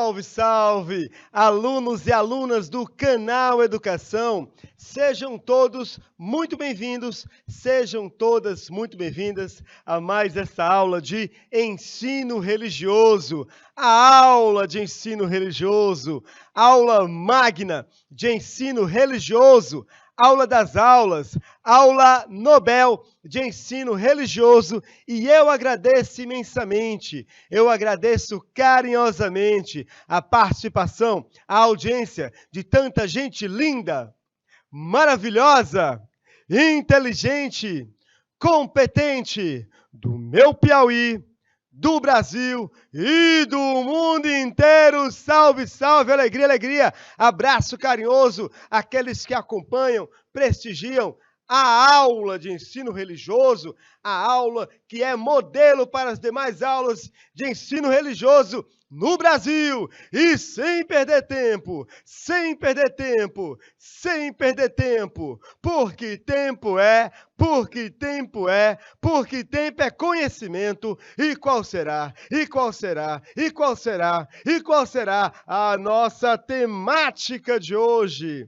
Salve, salve! Alunos e alunas do Canal Educação, sejam todos muito bem-vindos, sejam todas muito bem-vindas a mais essa aula de ensino religioso. A aula de ensino religioso, aula magna de ensino religioso, aula das aulas, aula Nobel de ensino religioso, e eu agradeço imensamente, eu agradeço carinhosamente a participação, a audiência de tanta gente linda, maravilhosa, inteligente, competente do meu Piauí, do Brasil e do mundo inteiro. Salve, salve, alegria, alegria. Abraço carinhoso àqueles que acompanham, prestigiam a aula de ensino religioso, a aula que é modelo para as demais aulas de ensino religioso no Brasil. E sem perder tempo, sem perder tempo, sem perder tempo, porque tempo é conhecimento. E qual será? E qual será? E qual será? E qual será a nossa temática de hoje?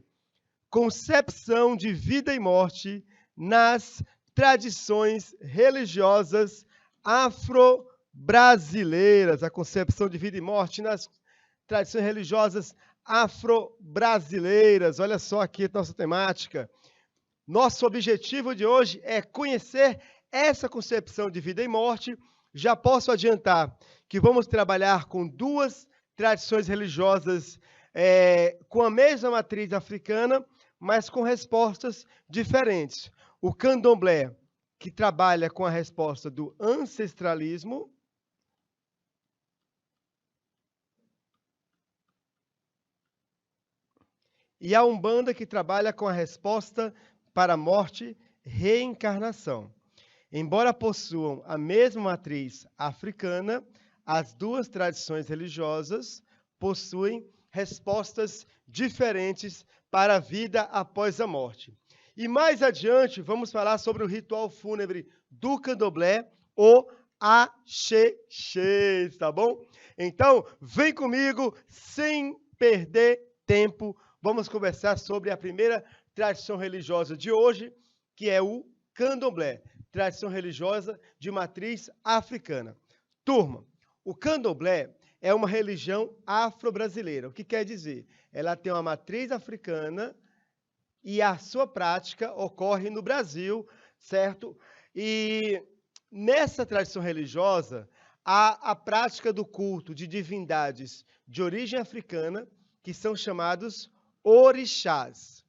Concepção de vida e morte nas tradições religiosas afro-brasileiras. A concepção de vida e morte nas tradições religiosas afro-brasileiras. Olha só aqui a nossa temática. Nosso objetivo de hoje é conhecer essa concepção de vida e morte. Já posso adiantar que vamos trabalhar com duas tradições religiosas com a mesma matriz africana, mas com respostas diferentes. O candomblé, que trabalha com a resposta do ancestralismo, e a umbanda, que trabalha com a resposta para a morte, reencarnação. Embora possuam a mesma matriz africana, as duas tradições religiosas possuem respostas diferentes para a vida após a morte. E mais adiante, vamos falar sobre o ritual fúnebre do candomblé, o axexê, tá bom? Então, vem comigo, sem perder tempo, vamos conversar sobre a primeira tradição religiosa de hoje, que é o candomblé, tradição religiosa de matriz africana. Turma, o candomblé é uma religião afro-brasileira. O que quer dizer? Ela tem uma matriz africana e a sua prática ocorre no Brasil, certo? E nessa tradição religiosa, há a prática do culto de divindades de origem africana, que são chamados orixás.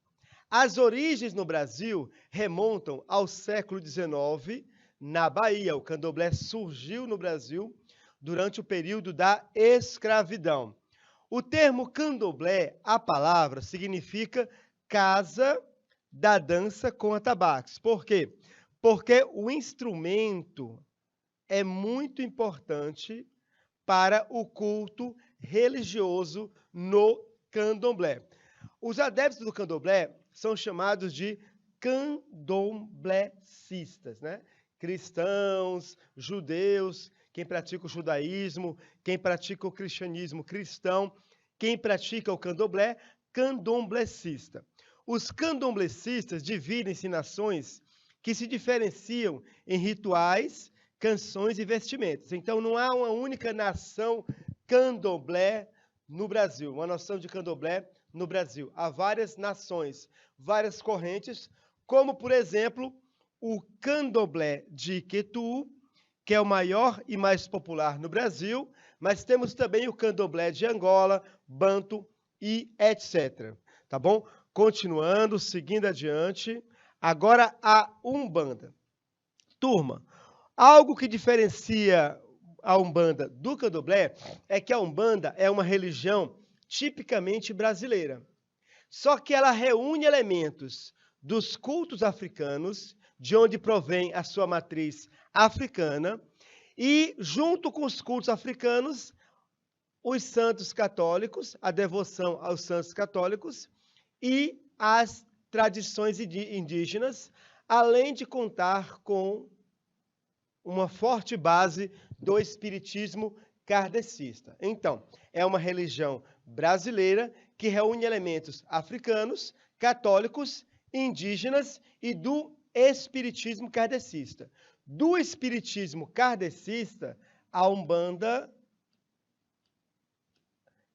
As origens no Brasil remontam ao século XIX, na Bahia. O candomblé surgiu no Brasil durante o período da escravidão. O termo candomblé, a palavra, significa casa da dança com atabaques. Por quê? Porque o instrumento é muito importante para o culto religioso no candomblé. Os adeptos do candomblé são chamados de candomblecistas, né? Cristãos, judeus, quem pratica o judaísmo, quem pratica o cristianismo cristão, quem pratica o candomblé, candomblecista. Os candomblecistas dividem-se em nações que se diferenciam em rituais, canções e vestimentas. Então, não há uma única nação candomblé no Brasil, uma nação de candomblé no Brasil. Há várias nações, várias correntes, como, por exemplo, o candomblé de Quetu, que é o maior e mais popular no Brasil, mas temos também o candomblé de Angola, Banto e etc. Tá bom? Continuando, seguindo adiante. Agora a Umbanda. Turma, algo que diferencia a Umbanda do candomblé é que a Umbanda é uma religião tipicamente brasileira. Só que ela reúne elementos dos cultos africanos, de onde provém a sua matriz africana, e junto com os cultos africanos, os santos católicos, a devoção aos santos católicos e as tradições indígenas, além de contar com uma forte base do espiritismo kardecista. Então, é uma religião brasileira que reúne elementos africanos, católicos, indígenas e do espiritismo kardecista. Do espiritismo kardecista, a Umbanda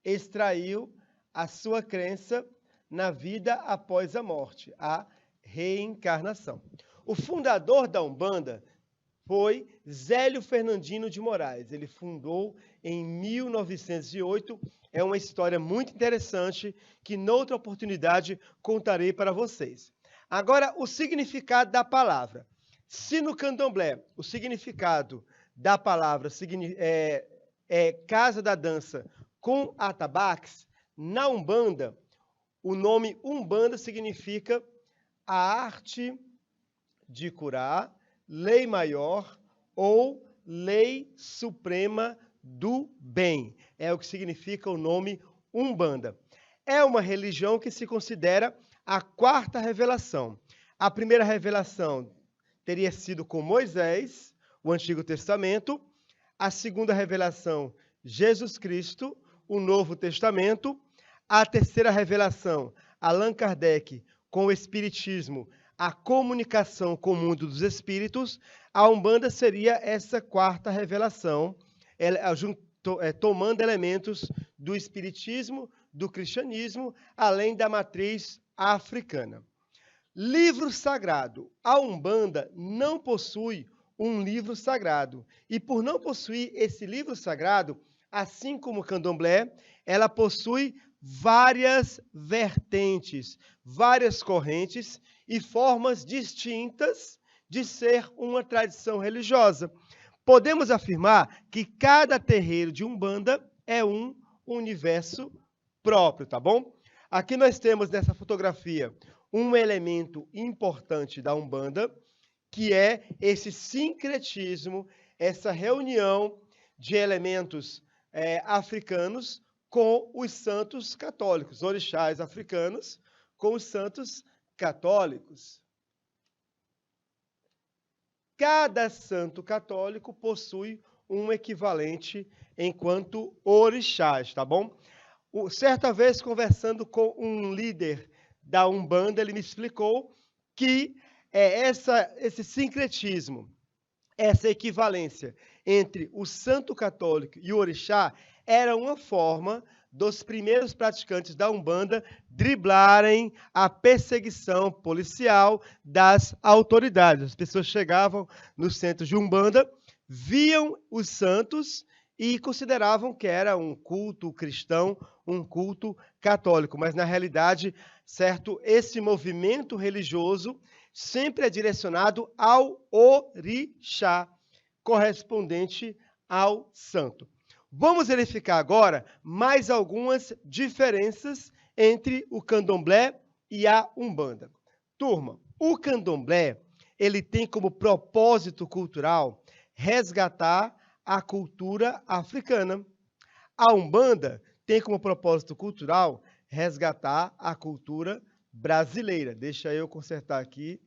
extraiu a sua crença na vida após a morte, a reencarnação. O fundador da Umbanda foi Zélio Fernandino de Moraes. Ele fundou em 1908. É uma história muito interessante que, noutra oportunidade, contarei para vocês. Agora, o significado da palavra. Se no candomblé o significado da palavra é casa da dança com atabaques, na Umbanda, o nome Umbanda significa a arte de curar, lei maior ou lei suprema do bem. É o que significa o nome Umbanda. É uma religião que se considera a quarta revelação. A primeira revelação teria sido com Moisés, o Antigo Testamento. A segunda revelação, Jesus Cristo, o Novo Testamento. A terceira revelação, Allan Kardec, com o Espiritismo, a comunicação com o mundo dos espíritos. A Umbanda seria essa quarta revelação, tomando elementos do Espiritismo, do cristianismo, além da matriz africana. Livro sagrado. A Umbanda não possui um livro sagrado. E por não possuir esse livro sagrado, assim como o candomblé, ela possui várias vertentes, várias correntes e formas distintas de ser uma tradição religiosa. Podemos afirmar que cada terreiro de Umbanda é um universo próprio, tá bom? Aqui nós temos nessa fotografia um elemento importante da Umbanda, que é esse sincretismo, essa reunião de elementos africanos com os santos católicos, orixás africanos com os santos católicos. Cada santo católico possui um equivalente enquanto orixás, tá bom? Certa vez, conversando com um líder da Umbanda, ele me explicou que esse sincretismo, essa equivalência entre o santo católico e o orixá era uma forma dos primeiros praticantes da Umbanda driblarem a perseguição policial das autoridades. As pessoas chegavam no centro de Umbanda, viam os santos e consideravam que era um culto cristão, um culto católico. Mas, na realidade, certo, esse movimento religioso sempre é direcionado ao orixá, correspondente ao santo. Vamos verificar agora mais algumas diferenças entre o candomblé e a Umbanda. Turma, o candomblé, ele tem como propósito cultural resgatar a cultura africana. A Umbanda tem como propósito cultural resgatar a cultura brasileira. Deixa eu consertar aqui.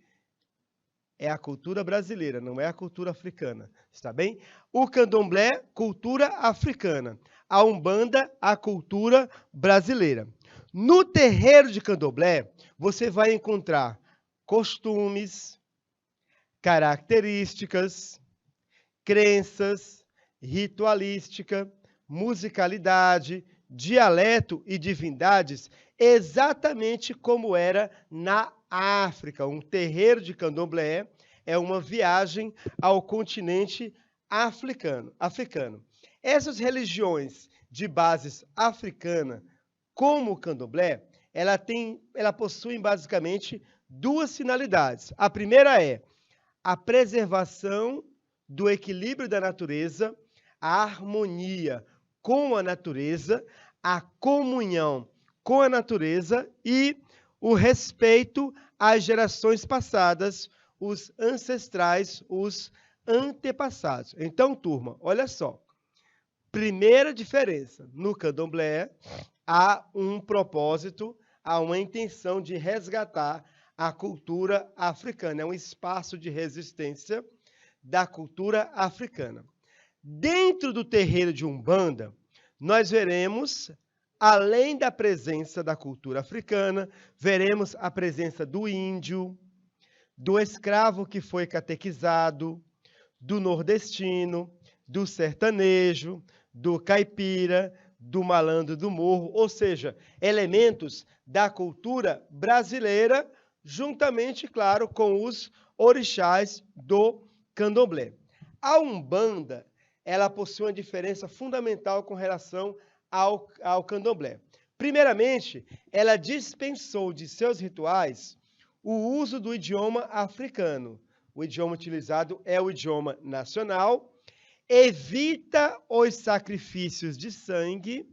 É a cultura brasileira, não é a cultura africana. Está bem? O candomblé, cultura africana. A Umbanda, a cultura brasileira. No terreiro de candomblé, você vai encontrar costumes, características, crenças, ritualística, musicalidade, dialeto e divindades, exatamente como era na África. Um terreiro de candomblé é uma viagem ao continente africano. Essas religiões de bases africana, como o candomblé, ela possuem basicamente duas finalidades. A primeira é a preservação do equilíbrio da natureza, a harmonia com a natureza, a comunhão com a natureza e o respeito às gerações passadas, os ancestrais, os antepassados. Então, turma, olha só. Primeira diferença, no candomblé há um propósito, há uma intenção de resgatar a cultura africana. É um espaço de resistência da cultura africana. Dentro do terreiro de Umbanda, nós veremos, além da presença da cultura africana, veremos a presença do índio, do escravo que foi catequizado, do nordestino, do sertanejo, do caipira, do malandro do morro, ou seja, elementos da cultura brasileira, juntamente, claro, com os orixás do candomblé. A Umbanda, ela possui uma diferença fundamental com relação ao candomblé. Primeiramente, ela dispensou de seus rituais o uso do idioma africano. O idioma utilizado é o idioma nacional, evita os sacrifícios de sangue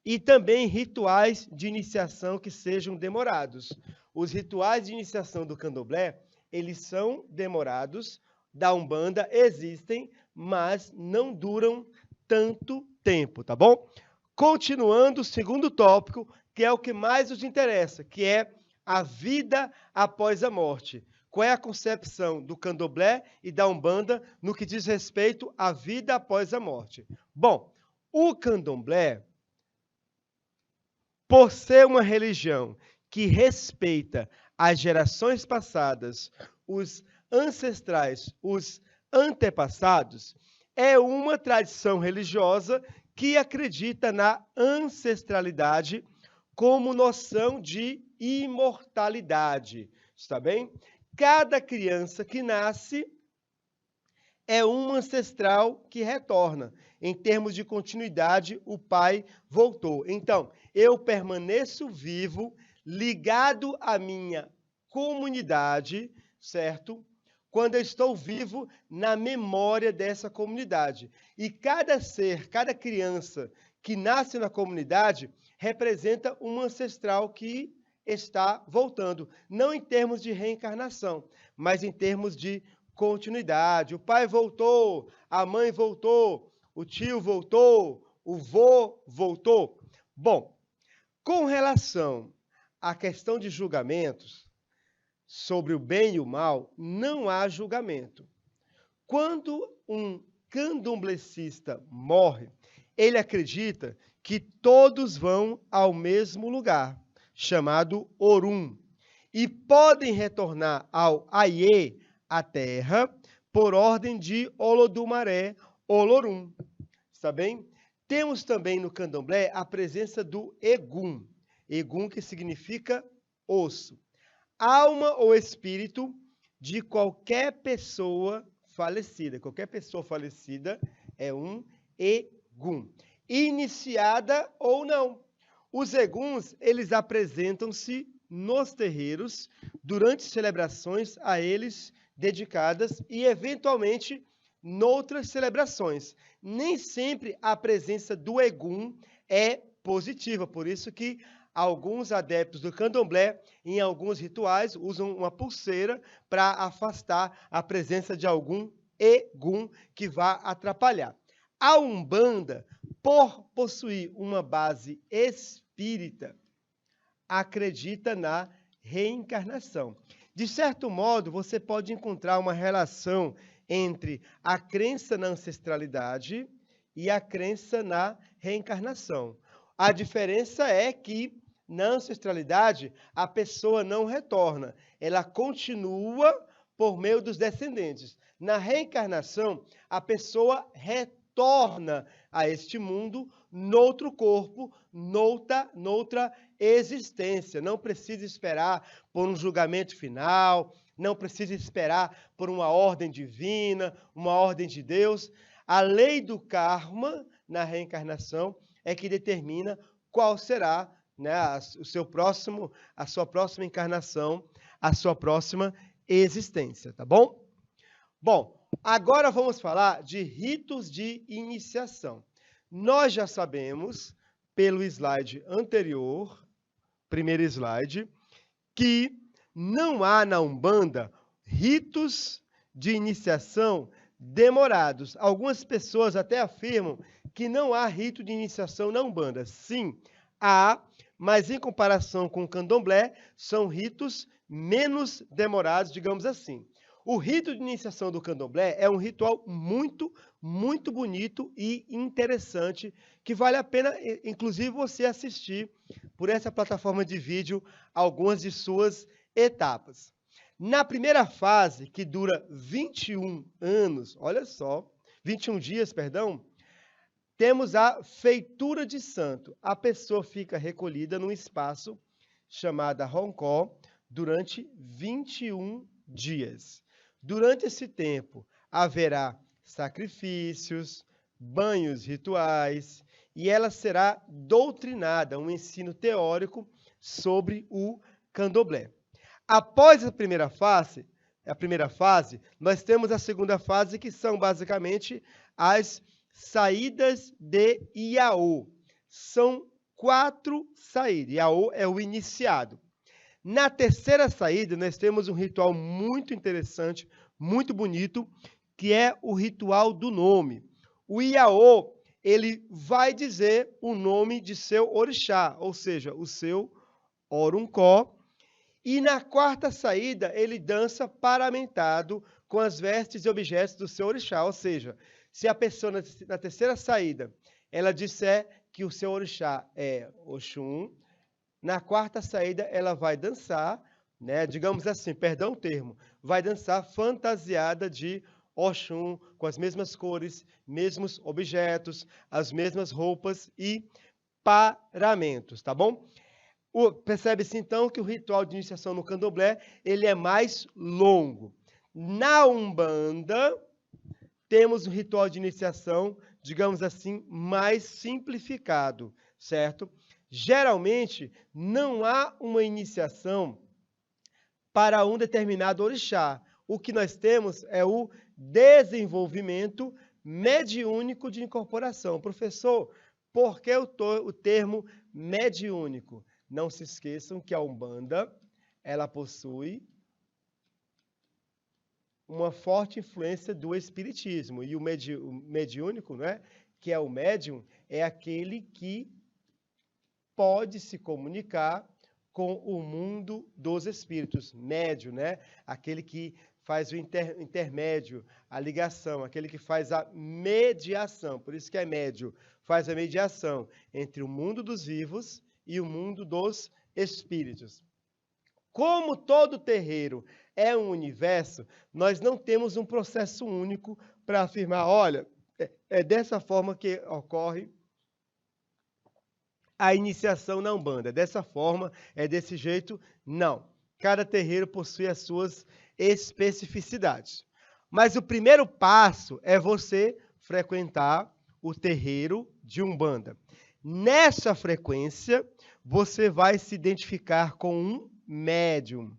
e também rituais de iniciação que sejam demorados. Os rituais de iniciação do candomblé, eles são demorados, da Umbanda existem, mas não duram tanto tempo, tá bom? Continuando o segundo tópico, que é o que mais nos interessa, que é a vida após a morte. Qual é a concepção do candomblé e da Umbanda no que diz respeito à vida após a morte? Bom, o candomblé, por ser uma religião que respeita as gerações passadas, os ancestrais, os antepassados, é uma tradição religiosa que acredita na ancestralidade como noção de imortalidade. Está bem? Cada criança que nasce é um ancestral que retorna. Em termos de continuidade, o pai voltou. Então, eu permaneço vivo, ligado à minha comunidade, certo? Quando eu estou vivo na memória dessa comunidade. E cada ser, cada criança que nasce na comunidade representa um ancestral que está voltando. Não em termos de reencarnação, mas em termos de continuidade. O pai voltou, a mãe voltou, o tio voltou, o vô voltou. Bom, com relação à questão de julgamentos, sobre o bem e o mal, não há julgamento. Quando um candomblecista morre, ele acredita que todos vão ao mesmo lugar, chamado Orum, e podem retornar ao Aie, a terra, por ordem de Olodumaré, Olorum. Está bem? Temos também no candomblé a presença do Egum. Egum que significa osso. Alma ou espírito de qualquer pessoa falecida. Qualquer pessoa falecida é um Egum. Iniciada ou não. Os Eguns, eles apresentam-se nos terreiros durante celebrações a eles dedicadas e, eventualmente, noutras celebrações. Nem sempre a presença do Egum é positiva, por isso que alguns adeptos do candomblé, em alguns rituais, usam uma pulseira para afastar a presença de algum Egum que vá atrapalhar. A Umbanda, por possuir uma base espírita, acredita na reencarnação. De certo modo, você pode encontrar uma relação entre a crença na ancestralidade e a crença na reencarnação. A diferença é que, na ancestralidade, a pessoa não retorna, ela continua por meio dos descendentes. Na reencarnação, a pessoa retorna a este mundo, noutro corpo, noutra existência. Não precisa esperar por um julgamento final, não precisa esperar por uma ordem divina, uma ordem de Deus. A lei do karma, na reencarnação, é que determina qual será, né, a sua próxima encarnação, a sua próxima existência, tá bom? Bom, agora vamos falar de ritos de iniciação. Nós já sabemos, pelo slide anterior, primeiro slide, que não há na Umbanda ritos de iniciação demorados. Algumas pessoas até afirmam que não há rito de iniciação na Umbanda. Sim, há, mas em comparação com o candomblé, são ritos menos demorados, digamos assim. O rito de iniciação do candomblé é um ritual muito, muito bonito e interessante, que vale a pena, inclusive, você assistir por essa plataforma de vídeo algumas de suas etapas. Na primeira fase, que dura 21 anos, olha só, 21 dias, perdão, temos a feitura de santo. A pessoa fica recolhida num espaço chamado roncó durante 21 dias. Durante esse tempo, haverá sacrifícios, banhos rituais, e ela será doutrinada, um ensino teórico sobre o candomblé. Após a primeira fase, nós temos a segunda fase, que são basicamente as saídas de Iaô. São 4 saídas. Iaô é o iniciado. Na terceira saída, nós temos um ritual muito interessante, muito bonito, que é o ritual do nome. O Iaô, ele vai dizer o nome de seu orixá, ou seja, o seu oruncó. E na quarta saída, ele dança paramentado com as vestes e objetos do seu orixá, ou seja, se a pessoa na terceira saída, ela disser que o seu orixá é Oxum, na quarta saída ela vai dançar, né, digamos assim, perdão o termo, vai dançar fantasiada de Oxum, com as mesmas cores, mesmos objetos, as mesmas roupas e paramentos, tá bom? Percebe-se então que o ritual de iniciação no candomblé, ele é mais longo. Na Umbanda, temos um ritual de iniciação, digamos assim, mais simplificado, certo? Geralmente, não há uma iniciação para um determinado orixá. O que nós temos é o desenvolvimento mediúnico de incorporação. Professor, por que o termo mediúnico? Não se esqueçam que a Umbanda, ela possui uma forte influência do espiritismo. E o mediúnico, né, que é o médium, é aquele que pode se comunicar com o mundo dos espíritos. Médio, né? Aquele que faz o intermédio, a ligação, aquele que faz a mediação. Por isso que é médio, faz a mediação entre o mundo dos vivos e o mundo dos espíritos. Como todo terreiro é um universo, nós não temos um processo único para afirmar, olha, é dessa forma que ocorre a iniciação na Umbanda. Dessa forma, é desse jeito? Não. Cada terreiro possui as suas especificidades. Mas o primeiro passo é você frequentar o terreiro de Umbanda. Nessa frequência, você vai se identificar com um médium,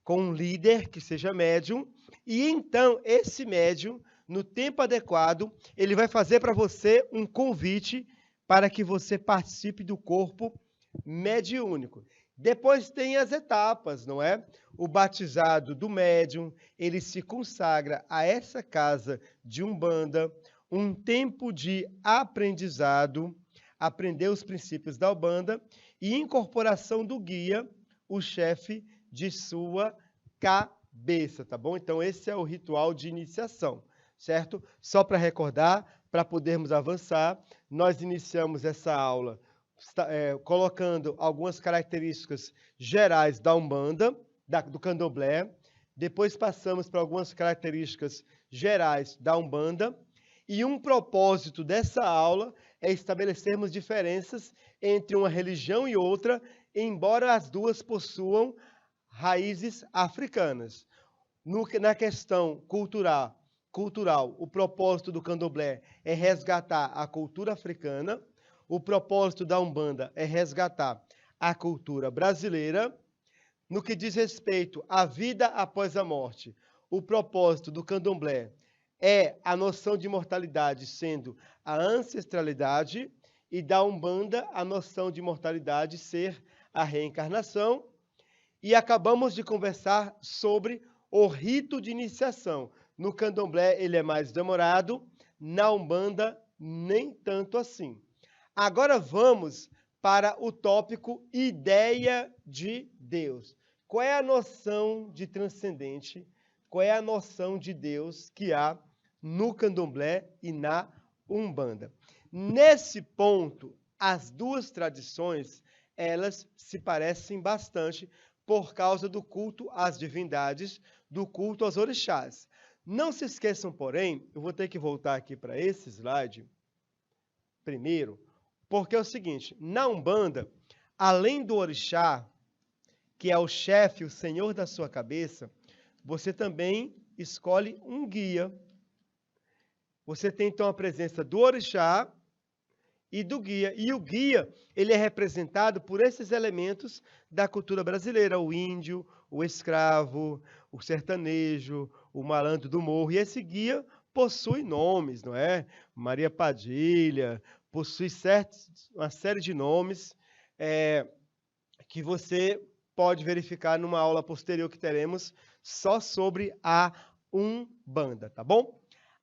com um líder que seja médium, e então esse médium, no tempo adequado, ele vai fazer para você um convite para que você participe do corpo mediúnico. Depois tem as etapas, não é? O batizado do médium, ele se consagra a essa casa de Umbanda, um tempo de aprendizado, aprender os princípios da Umbanda e incorporação do guia, o chefe de sua cabeça, tá bom? Então esse é o ritual de iniciação, certo? Só para recordar, para podermos avançar, nós iniciamos essa aula colocando algumas características gerais da Umbanda, do Candomblé, depois passamos para algumas características gerais da Umbanda, e um propósito dessa aula é estabelecermos diferenças entre uma religião e outra, embora as duas possuam raízes africanas. Na questão cultural, o propósito do Candomblé é resgatar a cultura africana, o propósito da Umbanda é resgatar a cultura brasileira. No que diz respeito à vida após a morte, o propósito do Candomblé é a noção de imortalidade sendo a ancestralidade, e da Umbanda a noção de imortalidade ser a reencarnação. E acabamos de conversar sobre o rito de iniciação. No Candomblé ele é mais demorado, na Umbanda nem tanto assim. Agora vamos para o tópico ideia de Deus. Qual é a noção de transcendente qual é a noção de Deus que há no candomblé e na umbanda. Nesse ponto, as duas tradições, elas se parecem bastante por causa do culto às divindades, do culto aos orixás. Não se esqueçam, porém, eu vou ter que voltar aqui para esse slide primeiro, porque é o seguinte, na umbanda, além do orixá, que é o chefe, o senhor da sua cabeça, você também escolhe um guia. Você tem, então, a presença do orixá e do guia. E o guia, ele é representado por esses elementos da cultura brasileira, o índio, o escravo, o sertanejo, o malandro do morro. E esse guia possui nomes, não é? Maria Padilha, possui uma série de nomes que você pode verificar numa aula posterior que teremos só sobre a umbanda, tá bom?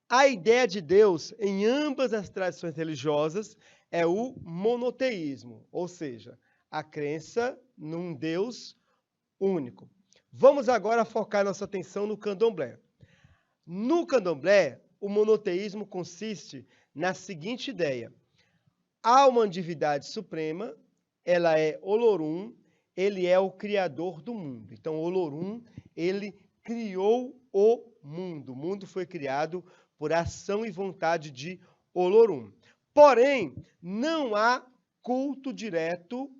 A ideia de Deus em ambas as tradições religiosas é o monoteísmo, ou seja, a crença num Deus único. Vamos agora focar nossa atenção no candomblé. No candomblé, o monoteísmo consiste na seguinte ideia: há uma divindade suprema, ela é Olorum, ele é o criador do mundo. Então, Olorum, ele criou o mundo foi criado por ação e vontade de Olorum. Porém, não há culto direto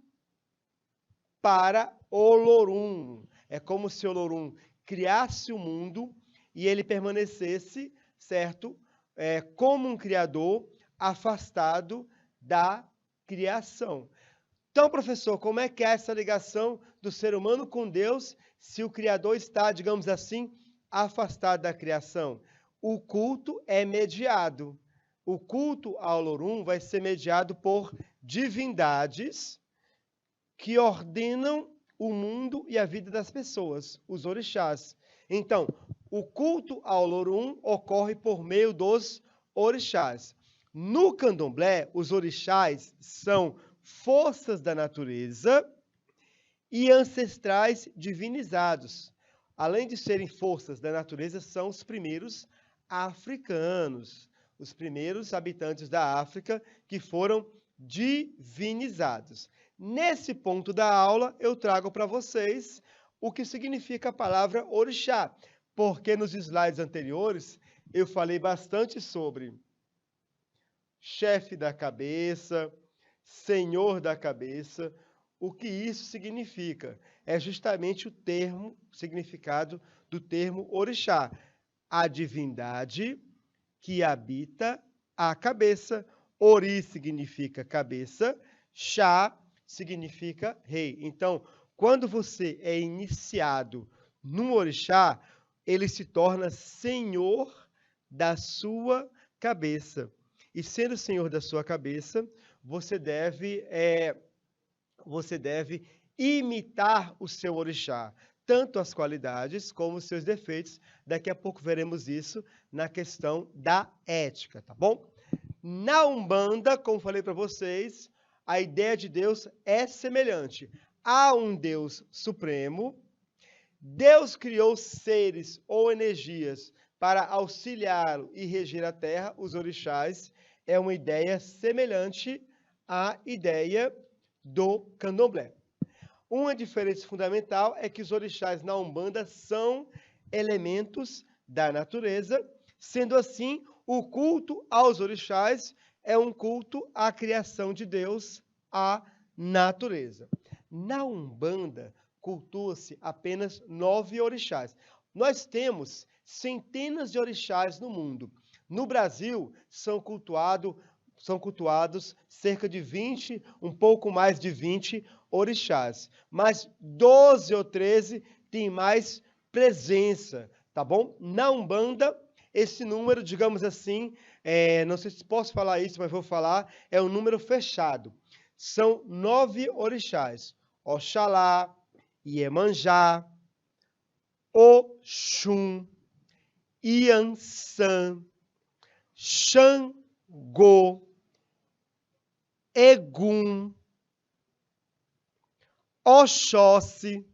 para Olorum. É como se Olorum criasse o mundo e ele permanecesse, certo? Como um criador afastado da criação. Então, professor, como é que é essa ligação do ser humano com Deus se o Criador está, digamos assim, afastado da criação? O culto é mediado. O culto ao Olorum vai ser mediado por divindades que ordenam o mundo e a vida das pessoas, os orixás. Então, o culto ao Olorum ocorre por meio dos orixás. No candomblé, os orixás são forças da natureza e ancestrais divinizados. Além de serem forças da natureza, são os primeiros africanos, os primeiros habitantes da África que foram divinizados. Nesse ponto da aula, eu trago para vocês o que significa a palavra orixá, porque nos slides anteriores eu falei bastante sobre chefe da cabeça, senhor da cabeça. O que isso significa? É justamente o significado do termo orixá, a divindade que habita a cabeça. Ori significa cabeça, Xá significa rei. Então, quando você é iniciado num orixá, ele se torna senhor da sua cabeça. E sendo senhor da sua cabeça, você deve imitar o seu orixá, tanto as qualidades como os seus defeitos. Daqui a pouco veremos isso na questão da ética, tá bom? Na Umbanda, como falei para vocês, a ideia de Deus é semelhante. Há um Deus supremo. Deus criou seres ou energias para auxiliá-lo e reger a terra, os orixás. É uma ideia semelhante à ideia do candomblé. Uma diferença fundamental é que os orixás na Umbanda são elementos da natureza. Sendo assim, o culto aos orixás é um culto à criação de Deus, à natureza. Na Umbanda, cultua-se apenas 9 orixás. Nós temos centenas de orixás no mundo. No Brasil, são cultuados cerca de 20, um pouco mais de 20 orixás. Mas 12 ou 13 têm mais presença, tá bom? Na Umbanda, esse número, digamos assim, não sei se posso falar isso, mas vou falar, é um número fechado. São 9 orixás: Oxalá, Iemanjá, Oxum, Iansã, Xangô, Egum, Oxóssi,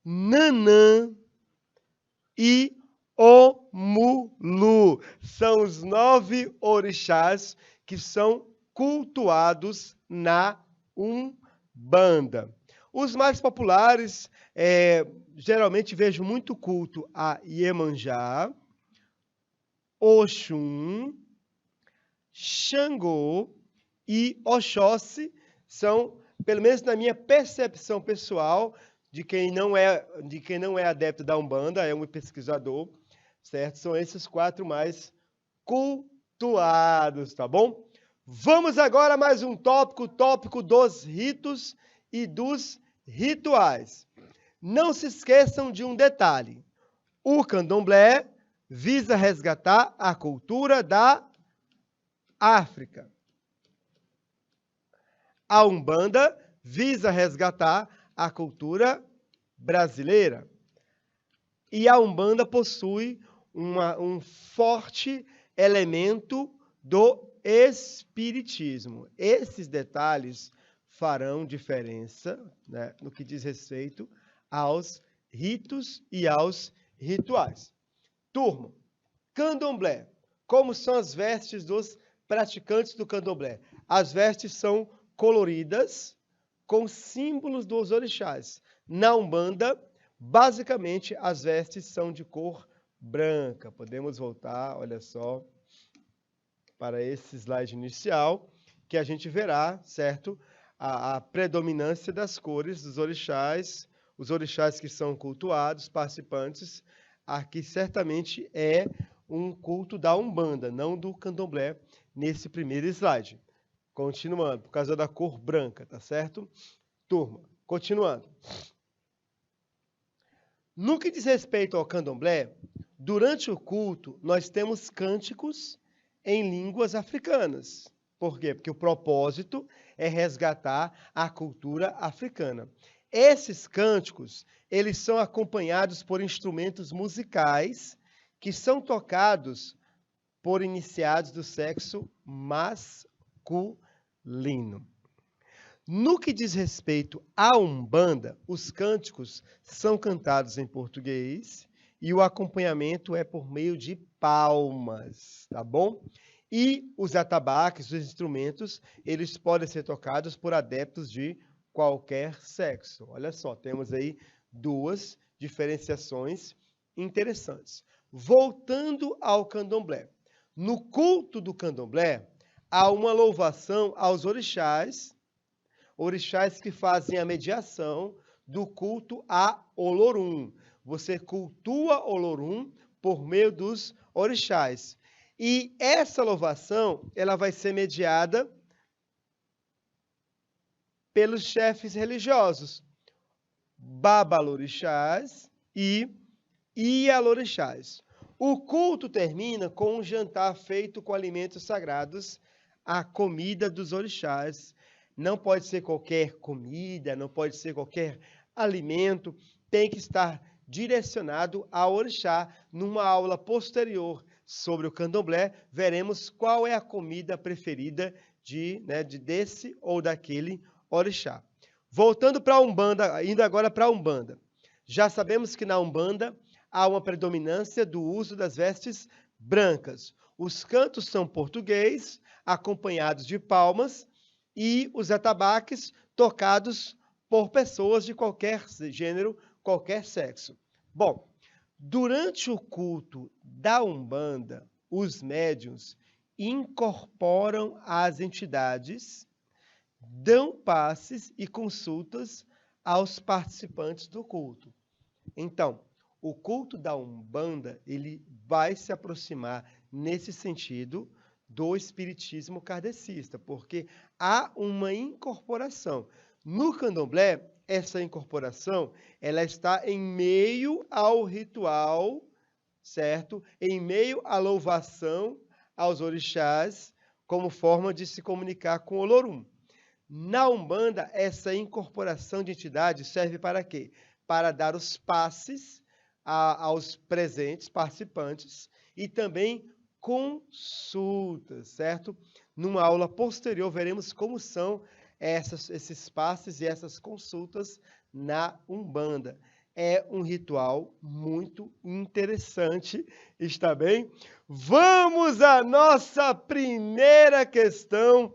Nanã, e Omulu. São os 9 orixás que são cultuados na Umbanda. Os mais populares, geralmente vejo muito culto a Iemanjá, Oxum, Xangô e Oxóssi. São, pelo menos na minha percepção pessoal, de quem não é adepto da Umbanda, é um pesquisador, certo? São esses 4 mais cultuados, tá bom? Vamos agora a mais um tópico, o tópico dos ritos e dos rituais. Não se esqueçam de um detalhe. O candomblé visa resgatar a cultura da África. A Umbanda visa resgatar a cultura brasileira. E a Umbanda possui um forte elemento do espiritismo. Esses detalhes farão diferença, né, no que diz respeito aos ritos e aos rituais. Turma, candomblé. Como são as vestes dos praticantes do candomblé? As vestes são coloridas, com símbolos dos orixás. Na Umbanda, basicamente, as vestes são de cor branca. Podemos voltar, olha só, para esse slide inicial, que a gente verá, certo? A predominância das cores dos orixás, os orixás que são cultuados, participantes. Aqui certamente é um culto da Umbanda, não do candomblé, nesse primeiro slide. Continuando, por causa da cor branca, tá certo? Turma, continuando. No que diz respeito ao candomblé, durante o culto, nós temos cânticos em línguas africanas. Por quê? Porque o propósito é resgatar a cultura africana. Esses cânticos, eles são acompanhados por instrumentos musicais que são tocados por iniciados do sexo masculino. No que diz respeito à Umbanda, os cânticos são cantados em português e o acompanhamento é por meio de palmas, tá bom? E os atabaques, os instrumentos, eles podem ser tocados por adeptos de qualquer sexo. Olha só, temos aí 2 diferenciações interessantes. Voltando ao candomblé. No culto do candomblé, há uma louvação aos orixás que fazem a mediação do culto a Olorum. Você cultua Olorum por meio dos orixás. E essa louvação, ela vai ser mediada pelos chefes religiosos, babalorixás e ialorixás. O culto termina com um jantar feito com alimentos sagrados, a comida dos orixás. Não pode ser qualquer comida, não pode ser qualquer alimento, tem que estar direcionado ao orixá. Numa aula posterior sobre o candomblé, veremos qual é a comida preferida desse ou daquele orixá. Voltando para a Umbanda, indo agora para a Umbanda. Já sabemos que na Umbanda há uma predominância do uso das vestes brancas. Os cantos são português, acompanhados de palmas, e os atabaques tocados por pessoas de qualquer gênero, qualquer sexo. Bom, durante o culto da Umbanda, os médiuns incorporam as entidades, dão passes e consultas aos participantes do culto. Então, o culto da Umbanda, ele vai se aproximar nesse sentido do espiritismo kardecista, porque há uma incorporação. No candomblé, essa incorporação, ela está em meio ao ritual, certo? Em meio à louvação aos orixás, como forma de se comunicar com o Olorum. Na Umbanda, essa incorporação de entidades serve para quê? Para dar os passes aos presentes, participantes, e também consultas, certo? Numa aula posterior, veremos como são esses passes e essas consultas na Umbanda. é um ritual muito interessante, está bem? Vamos à nossa primeira questão,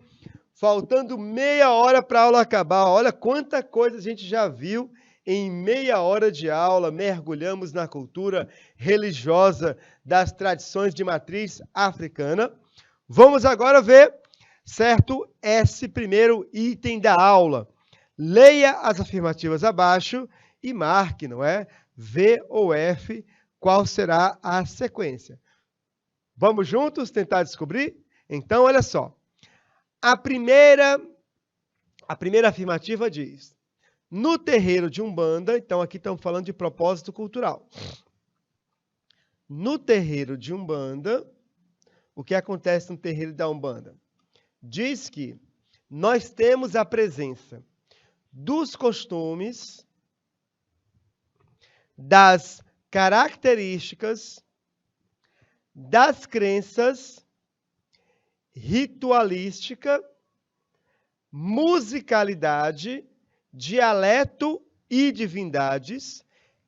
faltando meia hora para a aula acabar. Olha quanta coisa a gente já viu em meia hora de aula. Mergulhamos na cultura religiosa das tradições de matriz africana. Vamos agora ver, certo, esse primeiro item da aula. Leia as afirmativas abaixo e marque, não é? V ou F, qual será a sequência. Vamos juntos tentar descobrir? Então, olha só. A primeira afirmativa diz: no terreiro de Umbanda, então aqui estamos falando de propósito cultural. No terreiro de Umbanda, o que acontece no terreiro da Umbanda? Diz que nós temos a presença dos costumes, das características, das crenças, ritualística, musicalidade, dialeto e divindades,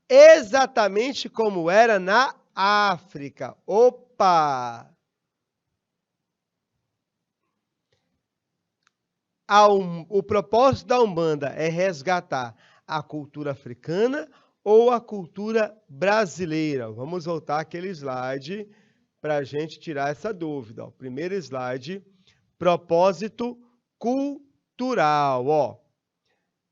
exatamente como era na África. Opa! O propósito da Umbanda é resgatar a cultura africana ou a cultura brasileira? Vamos voltar àquele slide para a gente tirar essa dúvida. O primeiro slide, propósito cultural. Ó.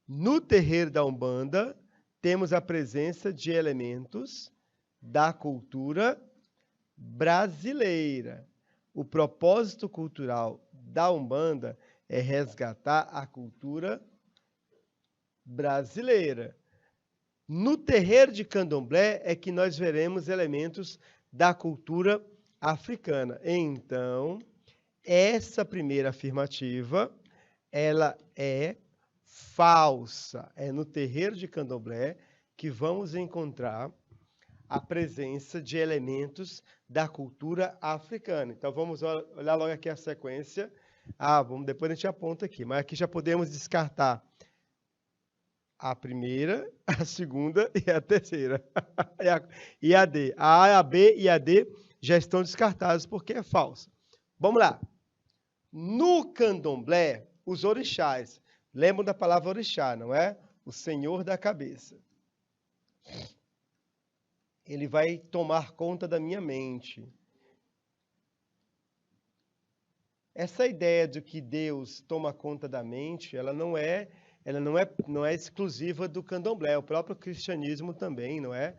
No terreiro da Umbanda, temos a presença de elementos da cultura brasileira. O propósito cultural da Umbanda é resgatar a cultura brasileira. No terreiro de Candomblé é que nós veremos elementos da cultura africana. Então, essa primeira afirmativa, ela é falsa. É no terreiro de Candomblé que vamos encontrar a presença de elementos da cultura africana. Então, vamos olhar logo aqui a sequência. Depois a gente aponta aqui, mas aqui já podemos descartar a primeira, a segunda e a terceira. E a D. A A, a B e a D já estão descartadas porque é falsa. Vamos lá. No Candomblé, os orixás. Lembram da palavra orixá, não é? O senhor da cabeça. Ele vai tomar conta da minha mente. Essa ideia de que Deus toma conta da mente, ela não é exclusiva do Candomblé. O próprio cristianismo também, não é?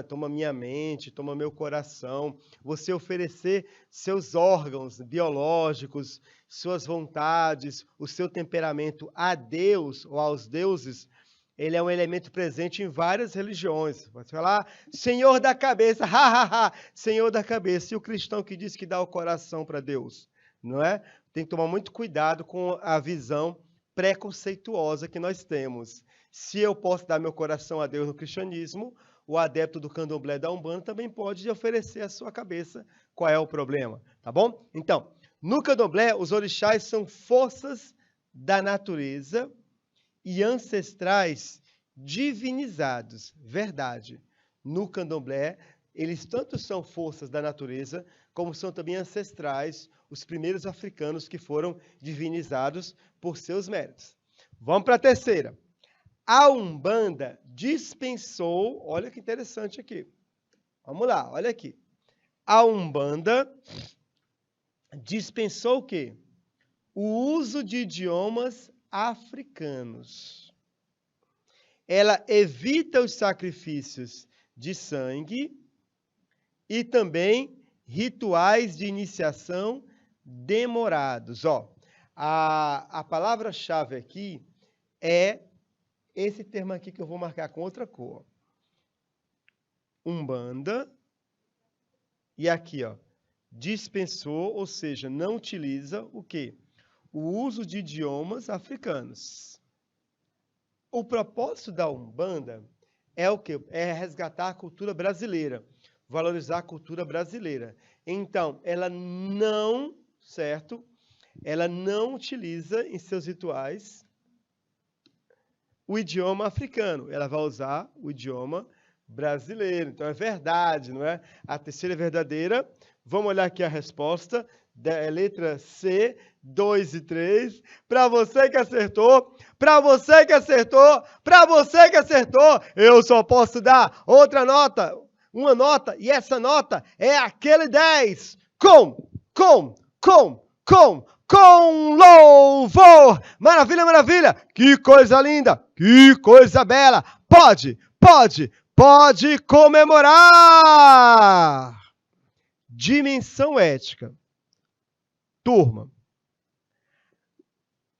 Toma minha mente, toma meu coração. Você oferecer seus órgãos biológicos, suas vontades, o seu temperamento a Deus ou aos deuses, ele é um elemento presente em várias religiões. Você falar, Senhor da cabeça, Senhor da cabeça. E o cristão que diz que dá o coração para Deus, não é? Tem que tomar muito cuidado com a visão preconceituosa que nós temos. Se eu posso dar meu coração a Deus no cristianismo, o adepto do Candomblé da Umbanda também pode oferecer a sua cabeça. Qual é o problema? Tá bom? Então, no Candomblé, os orixás são forças da natureza e ancestrais divinizados. Verdade. No Candomblé, eles tanto são forças da natureza, como são também ancestrais, os primeiros africanos que foram divinizados por seus méritos. Vamos para a terceira. A Umbanda dispensou, olha que interessante aqui. Vamos lá, olha aqui. A Umbanda dispensou o quê? O uso de idiomas africanos. Ela evita os sacrifícios de sangue e também rituais de iniciação demorados. Ó, a palavra-chave aqui é esse termo aqui que eu vou marcar com outra cor. Umbanda. E aqui, ó, dispensou, ou seja, não utiliza o quê? O uso de idiomas africanos. O propósito da Umbanda é o quê? É resgatar a cultura brasileira, valorizar a cultura brasileira. Então, ela não, certo? Ela não utiliza em seus rituais o idioma africano, ela vai usar o idioma brasileiro. Então é verdade, não é? A terceira é verdadeira. Vamos olhar aqui a resposta. Letra C, 2 e 3. Para você que acertou, para você que acertou, para você que acertou, eu só posso dar outra nota, uma nota, e essa nota é aquele 10. Com louvor! Maravilha, maravilha! Que coisa linda! Que coisa bela! Pode comemorar! Dimensão ética. Turma,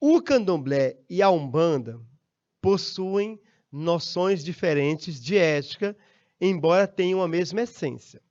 o candomblé e a umbanda possuem noções diferentes de ética, embora tenham a mesma essência.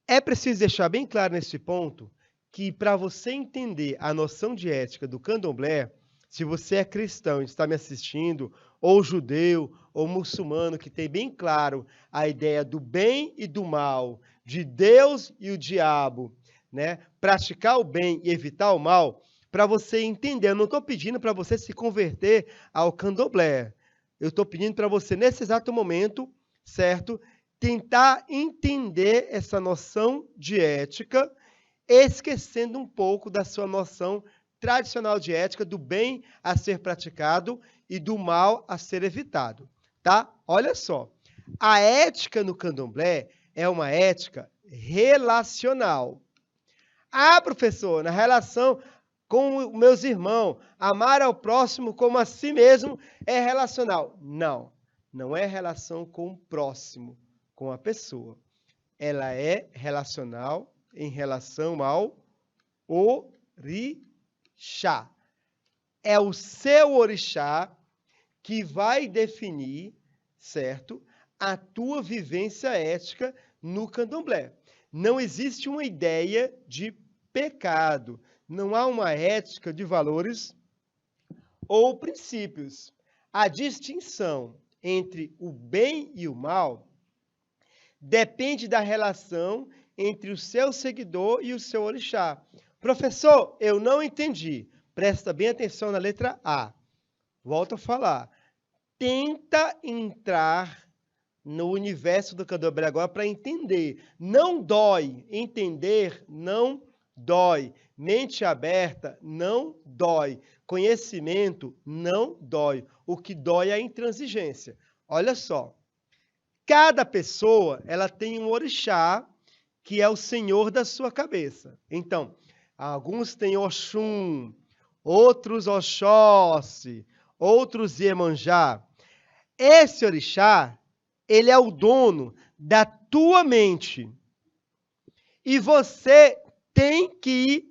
É preciso deixar bem claro nesse ponto que para você entender a noção de ética do candomblé, se você é cristão e está me assistindo, ou judeu, ou muçulmano, que tem bem claro a ideia do bem e do mal, de Deus e o diabo, né? Praticar o bem e evitar o mal, para você entender. Eu não estou pedindo para você se converter ao candomblé. Eu estou pedindo para você, nesse exato momento, certo? Tentar entender essa noção de ética, esquecendo um pouco da sua noção tradicional de ética, do bem a ser praticado e do mal a ser evitado, tá? Olha só, a ética no candomblé é uma ética relacional. Ah, professor, na relação com meus irmãos, amar ao próximo como a si mesmo é relacional. Não, não é relação com o próximo, com a pessoa. Ela é relacional em relação ao orixá. É o seu orixá que vai definir, certo, a tua vivência ética no candomblé. Não existe uma ideia de pecado, não há uma ética de valores ou princípios. A distinção entre o bem e o mal depende da relação entre o seu seguidor e o seu orixá. Professor, eu não entendi. Presta bem atenção na letra A. Volto a falar. Tenta entrar no universo do candomblé agora para entender. Não dói. Entender não dói. Mente aberta não dói. Conhecimento não dói. O que dói é a intransigência. Olha só. Cada pessoa, ela tem um orixá que é o senhor da sua cabeça. Então, alguns têm Oxum, outros Oxóssi, outros Iemanjá. Esse orixá, ele é o dono da tua mente. E você tem que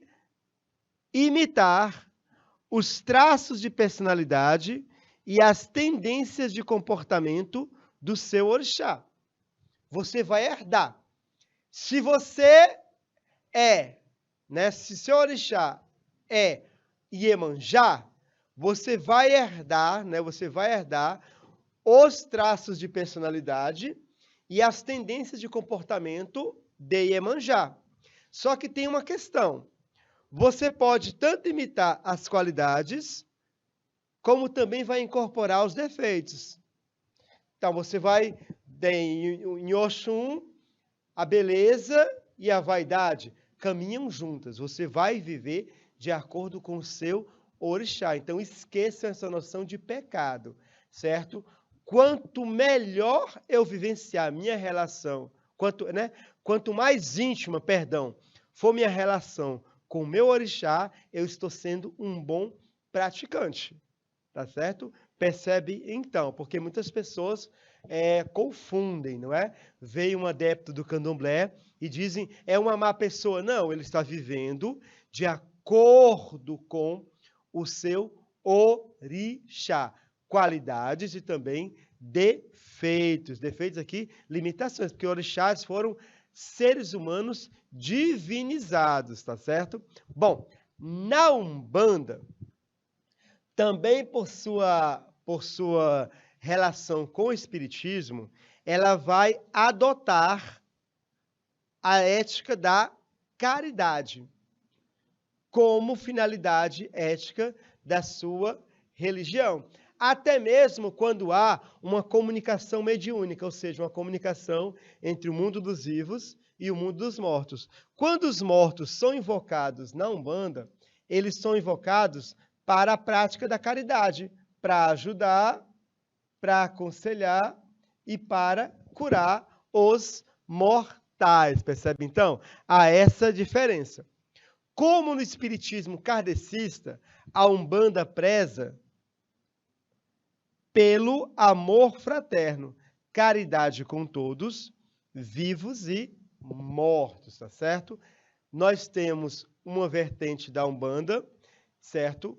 imitar os traços de personalidade e as tendências de comportamento do seu orixá. Você vai herdar. Se você se seu orixá é Iemanjá, você vai herdar, os traços de personalidade e as tendências de comportamento de Iemanjá. Só que tem uma questão. Você pode tanto imitar as qualidades, como também vai incorporar os defeitos. Então, você vai em Oxum, a beleza e a vaidade caminham juntas. Você vai viver de acordo com o seu orixá. Então, esqueçam essa noção de pecado, certo? Quanto melhor eu vivenciar minha relação, quanto mais íntima, for minha relação com o meu orixá, eu estou sendo um bom praticante, tá certo? Percebe então, porque muitas pessoas confundem, não é? Veio um adepto do candomblé e dizem, é uma má pessoa. Não, ele está vivendo de acordo com o seu orixá. Qualidades e também defeitos. Defeitos aqui, limitações, porque orixás foram seres humanos divinizados, tá certo? Bom, na Umbanda, também por sua relação com o Espiritismo, ela vai adotar a ética da caridade como finalidade ética da sua religião. até mesmo quando há uma comunicação mediúnica, ou seja, uma comunicação entre o mundo dos vivos e o mundo dos mortos. Quando os mortos são invocados na Umbanda, eles são invocados para a prática da caridade, para ajudar, para aconselhar e para curar os mortais. Percebe, então? Há essa diferença. Como no espiritismo kardecista, a Umbanda preza pelo amor fraterno, caridade com todos, vivos e mortos, tá certo? Nós temos uma vertente da Umbanda, certo?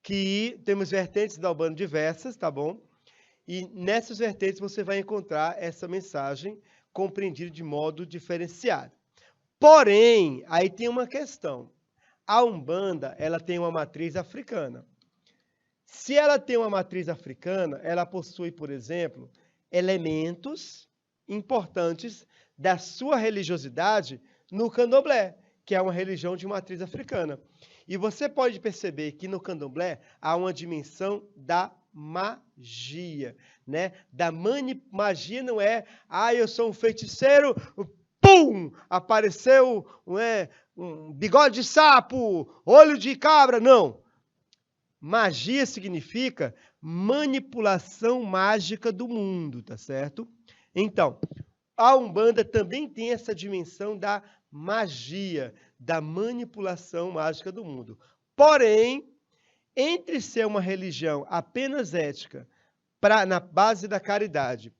Que temos vertentes da Umbanda diversas, tá bom? E nessas vertentes você vai encontrar essa mensagem compreendida de modo diferenciado. Porém, aí tem uma questão. A Umbanda, ela tem uma matriz africana. Se ela tem uma matriz africana, ela possui, por exemplo, elementos importantes da sua religiosidade no candomblé, que é uma religião de matriz africana. E você pode perceber que no candomblé há uma dimensão da magia, né? Magia não é, eu sou um feiticeiro, pum, apareceu um bigode de sapo, olho de cabra, não. Magia significa manipulação mágica do mundo, tá certo? Então, a Umbanda também tem essa dimensão da magia, da manipulação mágica do mundo. Porém, entre ser uma religião apenas ética, na base da caridade,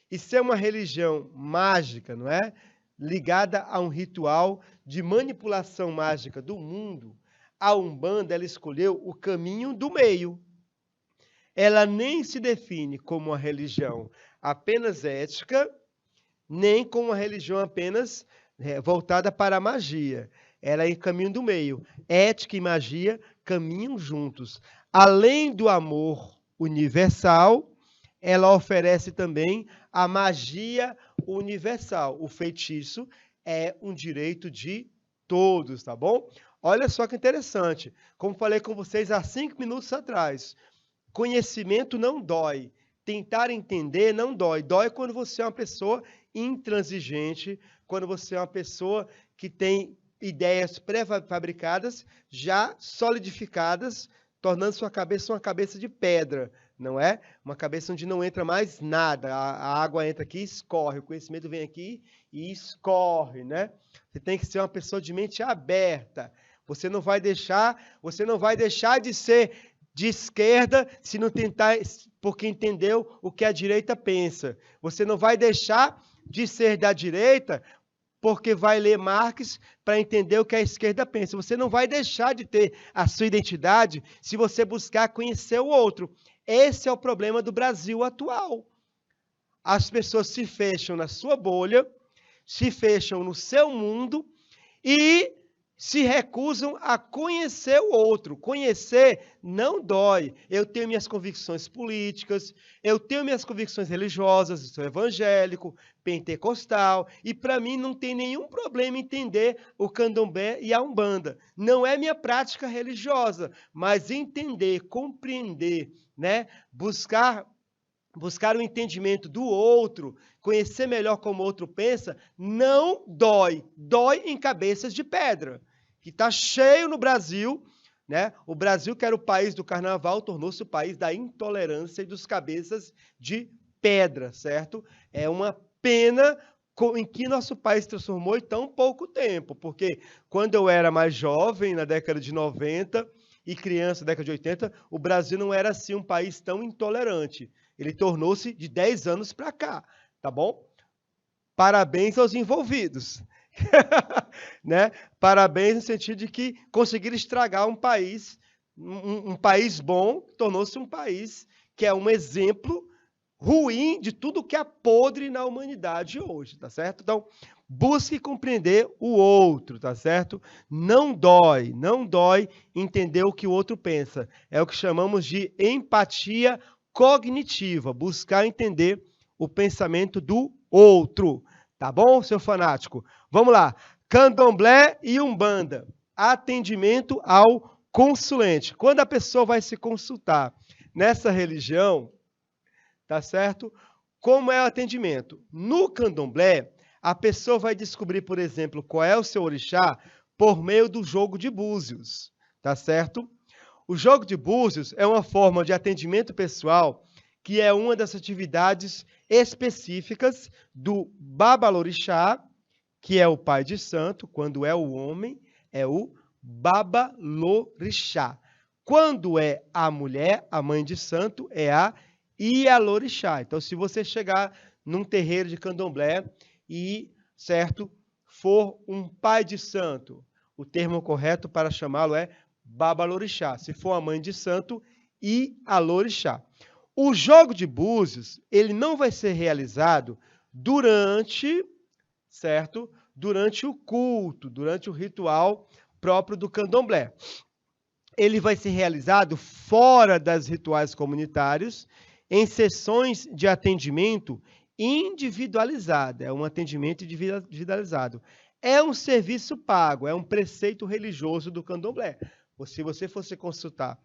e ser uma religião mágica, não é? Ligada a um ritual de manipulação mágica do mundo, a Umbanda ela escolheu o caminho do meio. Ela nem se define como uma religião apenas ética, nem como uma religião apenas voltada para a magia. Ela é em caminho do meio. Ética e magia caminham juntos. Além do amor universal, ela oferece também a magia universal. O feitiço é um direito de todos, tá bom? Olha só que interessante. Como falei com vocês há 5 minutos atrás, conhecimento não dói. Tentar entender não dói. Dói quando você é uma pessoa intransigente, quando você é uma pessoa que tem ideias pré-fabricadas, já solidificadas, tornando sua cabeça uma cabeça de pedra, não é? Uma cabeça onde não entra mais nada. A água entra aqui e escorre. O conhecimento vem aqui e escorre, né? Você tem que ser uma pessoa de mente aberta. Você não vai deixar de ser de esquerda se não tentar, porque entendeu o que a direita pensa. Você não vai deixar de ser da direita porque vai ler Marx para entender o que a esquerda pensa. Você não vai deixar de ter a sua identidade se você buscar conhecer o outro. Esse é o problema do Brasil atual. As pessoas se fecham na sua bolha, se fecham no seu mundo e se recusam a conhecer o outro. Conhecer não dói. Eu tenho minhas convicções políticas, eu tenho minhas convicções religiosas, sou evangélico, pentecostal, e para mim não tem nenhum problema entender o candomblé e a umbanda. Não é minha prática religiosa, mas entender, compreender, né? Buscar o entendimento do outro, conhecer melhor como o outro pensa, não dói. Dói em cabeças de pedra, que está cheio no Brasil, né? O Brasil, que era o país do carnaval, tornou-se o país da intolerância e dos cabeças de pedra, certo? É uma pena em que nosso país se transformou em tão pouco tempo, porque quando eu era mais jovem, na década de 90, e criança, na década de 80, o Brasil não era assim um país tão intolerante. Ele tornou-se de 10 anos para cá, tá bom? Parabéns aos envolvidos. Né? Parabéns no sentido de que conseguiram estragar um país bom, tornou-se um país que é um exemplo ruim de tudo que é podre na humanidade hoje, tá certo? Então, busque compreender o outro, tá certo? Não dói entender o que o outro pensa. É o que chamamos de empatia cognitiva, buscar entender o pensamento do outro. Tá bom, seu fanático? Vamos lá. Candomblé e Umbanda. Atendimento ao consulente. Quando a pessoa vai se consultar nessa religião, tá certo? Como é o atendimento? No candomblé, a pessoa vai descobrir, por exemplo, qual é o seu orixá por meio do jogo de búzios, tá certo? O jogo de búzios é uma forma de atendimento pessoal que é uma das atividades específicas do babalorixá, que é o pai de santo. Quando é o homem, é o babalorixá. Quando é a mulher, a mãe de santo, é a Ialorixá. Então, se você chegar num terreiro de candomblé e, certo, for um pai de santo, o termo correto para chamá-lo é babalorixá. Se for a mãe de santo, Ialorixá. O jogo de búzios, ele não vai ser realizado durante, certo? Durante o culto, durante o ritual próprio do candomblé. Ele vai ser realizado fora das rituais comunitários, em sessões de atendimento individualizado. É um atendimento individualizado. É um serviço pago, é um preceito religioso do candomblé. Se você fosse consultar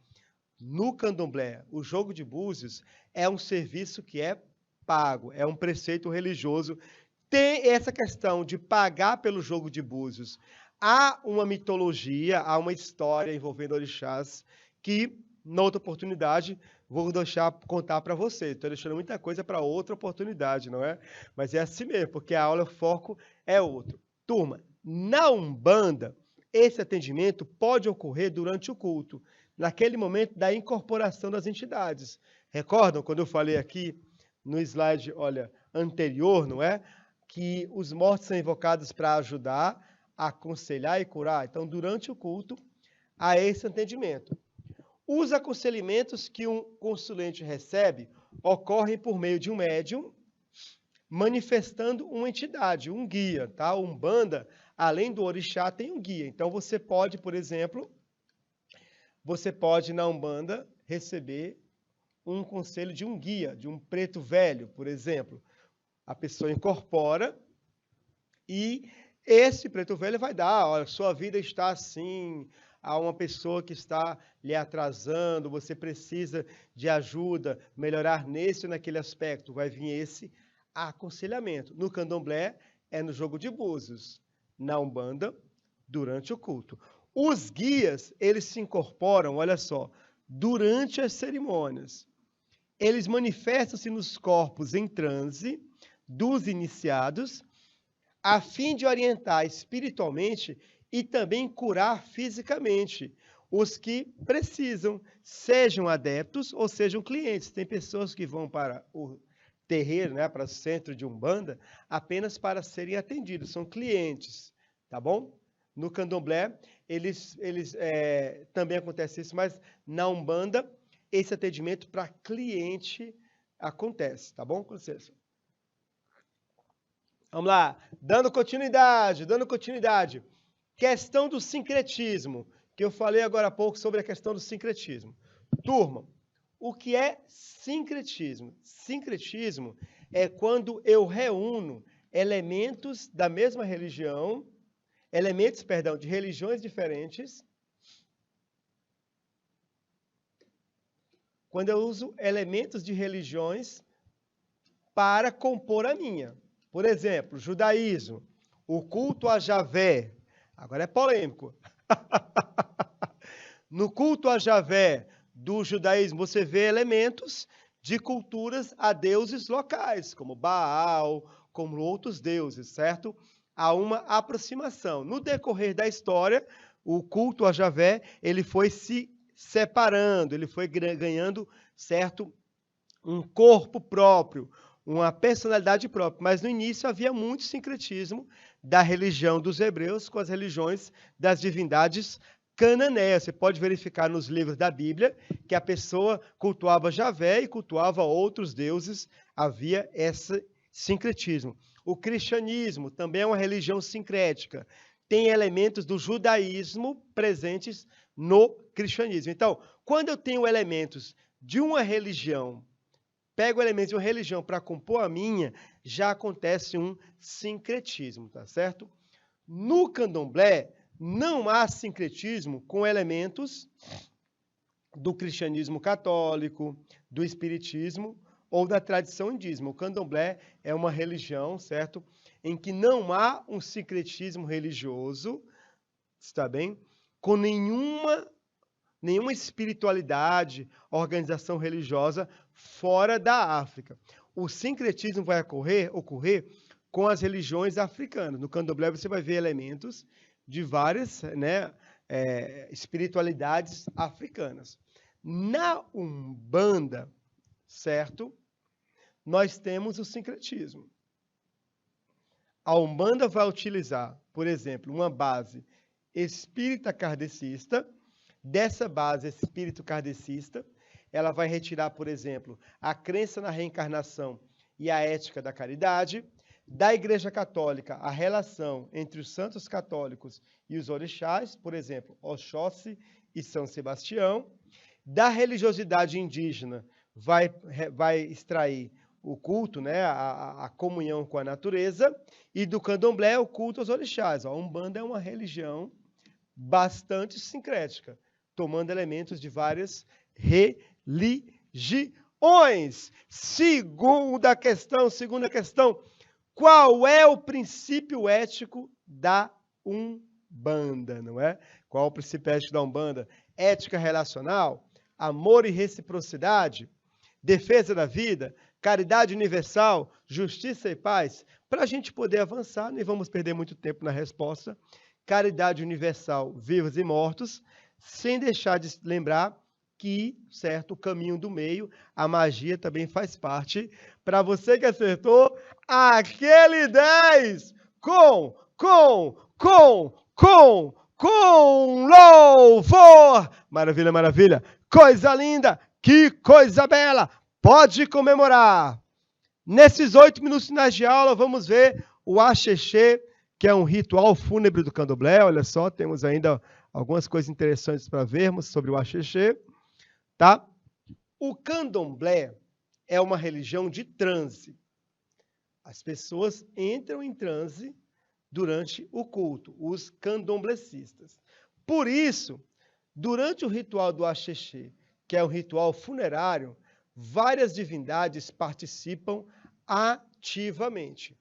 no candomblé, o jogo de búzios é um serviço que é pago, é um preceito religioso. Tem essa questão de pagar pelo jogo de búzios. Há uma mitologia, há uma história envolvendo orixás que, noutra oportunidade, vou deixar contar para você. Estou deixando muita coisa para outra oportunidade, não é? Mas é assim mesmo, porque a aula, o foco é outro. Turma, na Umbanda, esse atendimento pode ocorrer durante o culto, naquele momento da incorporação das entidades. Recordam quando eu falei aqui no slide, olha, anterior, não é? Que os mortos são invocados para ajudar, aconselhar e curar. Então, durante o culto, há esse atendimento. Os aconselhamentos que um consulente recebe ocorrem por meio de um médium, manifestando uma entidade, um guia, tá? Umbanda, além do orixá, tem um guia. Então, você pode, por exemplo, na Umbanda receber um conselho de um guia, de um preto velho, por exemplo. A pessoa incorpora e esse preto velho vai dar, olha, sua vida está assim, há uma pessoa que está lhe atrasando, você precisa de ajuda, melhorar nesse ou naquele aspecto. Vai vir esse aconselhamento. No candomblé, é no jogo de búzios. Na Umbanda, durante o culto. Os guias, eles se incorporam, olha só, durante as cerimônias. Eles manifestam-se nos corpos em transe dos iniciados, a fim de orientar espiritualmente e também curar fisicamente os que precisam, sejam adeptos ou sejam clientes. Tem pessoas que vão para o terreiro, né, para o centro de Umbanda, apenas para serem atendidos, são clientes, tá bom? No candomblé, também acontece isso, mas na Umbanda, esse atendimento para cliente acontece, tá bom? Com licença. Vamos lá, dando continuidade. Questão do sincretismo, que eu falei agora há pouco sobre a questão do sincretismo. Turma, o que é sincretismo? Sincretismo é quando eu reúno elementos da mesma religião, de religiões diferentes, quando eu uso elementos de religiões para compor a minha. Por exemplo, judaísmo, o culto a Javé. Agora é polêmico. No culto a Javé do judaísmo, você vê elementos de culturas a deuses locais, como Baal, como outros deuses, certo? Há uma aproximação. No decorrer da história, o culto a Javé, ele foi se separando, ele foi ganhando, certo, um corpo próprio, uma personalidade própria. Mas no início havia muito sincretismo da religião dos hebreus com as religiões das divindades cananeias. Você pode verificar nos livros da Bíblia que a pessoa cultuava Javé e cultuava outros deuses. Havia esse sincretismo. O cristianismo também é uma religião sincrética. Tem elementos do judaísmo presentes no cristianismo. Então, quando eu tenho elementos de uma religião, pego elementos de uma religião para compor a minha, já acontece um sincretismo, tá certo? No candomblé, não há sincretismo com elementos do cristianismo católico, do espiritismo ou da tradição indígena. O candomblé é uma religião, certo? Em que não há um sincretismo religioso, está bem? Com nenhuma espiritualidade, organização religiosa fora da África. O sincretismo vai ocorrer com as religiões africanas. No candomblé você vai ver elementos de várias, né, espiritualidades africanas. Na Umbanda, certo? Nós temos o sincretismo. A Umbanda vai utilizar, por exemplo, uma base espírita kardecista. Dessa base espírito kardecista, ela vai retirar, por exemplo, a crença na reencarnação e a ética da caridade. Da Igreja Católica, a relação entre os santos católicos e os orixás, por exemplo, Oxóssi e São Sebastião. Da religiosidade indígena, vai extrair o culto, né, a comunhão com a natureza. E do candomblé, o culto aos orixás. A Umbanda é uma religião bastante sincrética, tomando elementos de várias religiões. Segunda questão. Qual é o princípio ético da Umbanda, não é? Qual é o princípio ético da Umbanda? Ética relacional, amor e reciprocidade, defesa da vida, caridade universal, justiça e paz. Para a gente poder avançar, nem vamos perder muito tempo na resposta. Caridade universal, vivos e mortos, sem deixar de lembrar que, certo, o caminho do meio, a magia também faz parte. Para você que acertou, aquele 10 com louvor. Maravilha, maravilha. Coisa linda, que coisa bela. Pode comemorar. Nesses 8 minutos finais de aula, vamos ver o axexê, que é um ritual fúnebre do candomblé. Olha só, temos ainda algumas coisas interessantes para vermos sobre o axexê. Tá? O candomblé é uma religião de transe. As pessoas entram em transe durante o culto, os candomblecistas. Por isso, durante o ritual do axexê, que é um ritual funerário, várias divindades participam ativamente.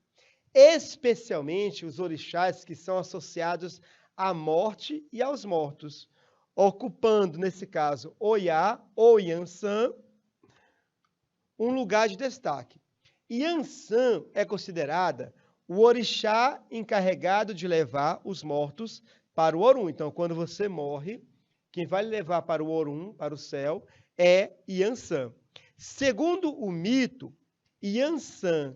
Especialmente os orixás que são associados à morte e aos mortos, ocupando, nesse caso, Oiá ou Yansan, um lugar de destaque. Yansan é considerada o orixá encarregado de levar os mortos para o Orum. Então, quando você morre, quem vai levar para o Orum, para o céu, é Yansan. Segundo o mito, Yansan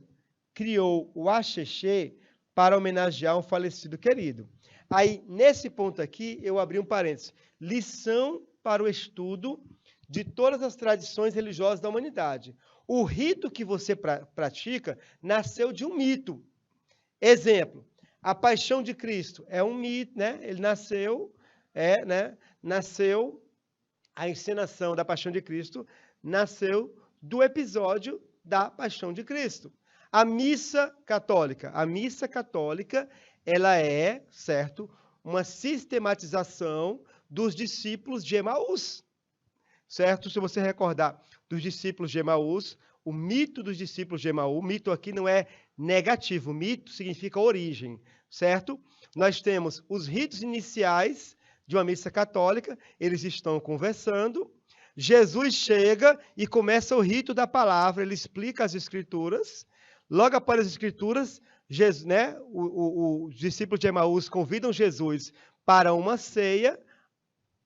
criou o axexê para homenagear um falecido querido. Aí, nesse ponto aqui, eu abri um parênteses. Lição para o estudo de todas as tradições religiosas da humanidade. O rito que você pratica nasceu de um mito. Exemplo, a Paixão de Cristo é um mito, né? Ele nasceu, a encenação da Paixão de Cristo nasceu do episódio da Paixão de Cristo. A missa católica, ela é, certo, uma sistematização dos discípulos de Emaús, certo? Se você recordar dos discípulos de Emaús, o mito dos discípulos de Emaús, o mito aqui não é negativo, mito significa origem, certo? Nós temos os ritos iniciais de uma missa católica, eles estão conversando, Jesus chega e começa o rito da palavra, ele explica as escrituras. Logo após as escrituras, Jesus, né, os discípulos de Emaús convidam Jesus para uma ceia,